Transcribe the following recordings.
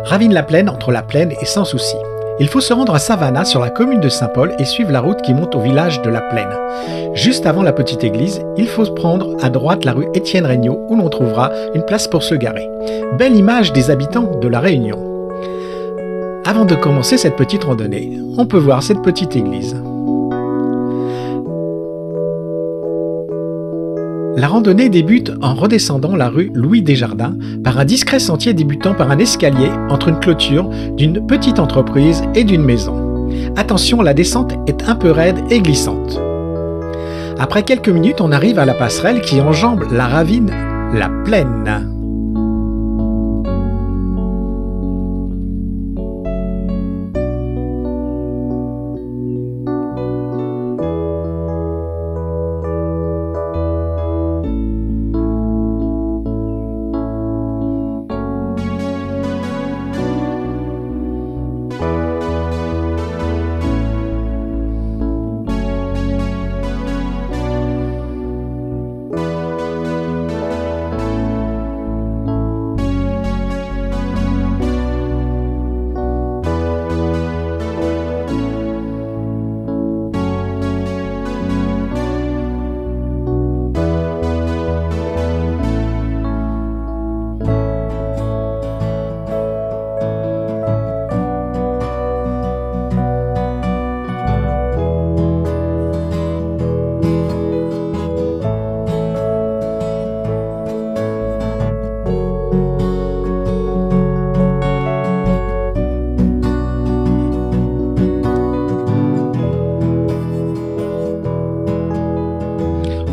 Ravine-la-Plaine entre la Plaine et Sans Souci. Il faut se rendre à Savannah sur la commune de Saint-Paul et suivre la route qui monte au village de la Plaine. Juste avant la petite église, il faut prendre à droite la rue Étienne Regnault où l'on trouvera une place pour se garer. Belle image des habitants de la Réunion. Avant de commencer cette petite randonnée, on peut voir cette petite église. La randonnée débute en redescendant la rue Louis Desjardins par un discret sentier débutant par un escalier entre une clôture d'une petite entreprise et d'une maison. Attention, la descente est un peu raide et glissante. Après quelques minutes, on arrive à la passerelle qui enjambe la ravine La Plaine.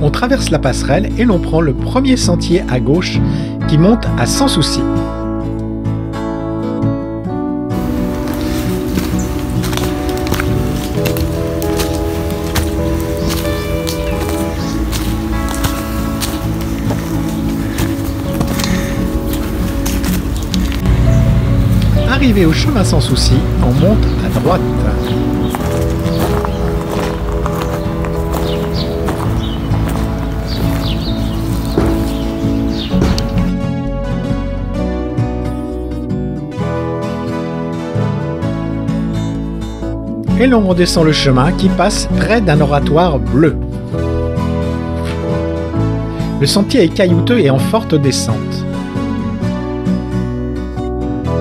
On traverse la passerelle et l'on prend le premier sentier à gauche qui monte à Sans Souci. Arrivé au chemin Sans Souci, on monte à droite. Et l'on redescend le chemin qui passe près d'un oratoire bleu. Le sentier est caillouteux et en forte descente.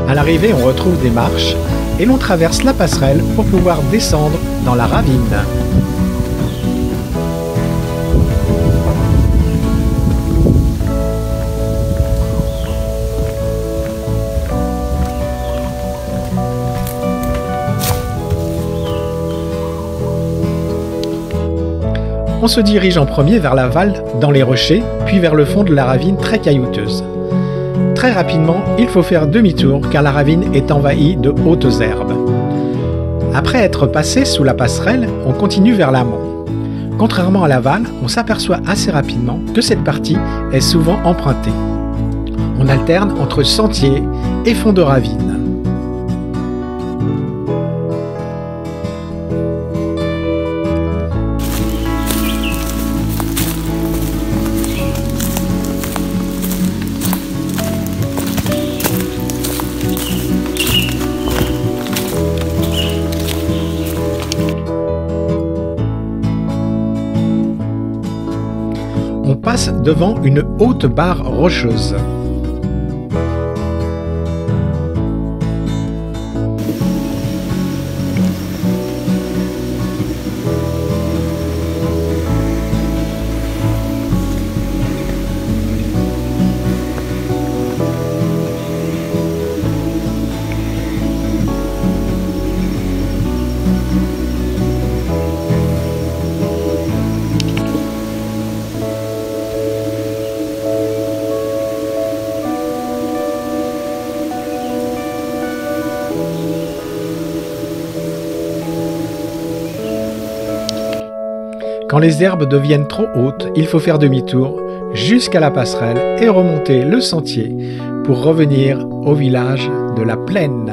À l'arrivée, on retrouve des marches et l'on traverse la passerelle pour pouvoir descendre dans la ravine. On se dirige en premier vers l'aval dans les rochers, puis vers le fond de la ravine très caillouteuse. Très rapidement, il faut faire demi-tour car la ravine est envahie de hautes herbes. Après être passé sous la passerelle, on continue vers l'amont. Contrairement à l'aval, on s'aperçoit assez rapidement que cette partie est souvent empruntée. On alterne entre sentier et fond de ravine. On passe devant une haute barre rocheuse. Quand les herbes deviennent trop hautes, il faut faire demi-tour jusqu'à la passerelle et remonter le sentier pour revenir au village de la Plaine.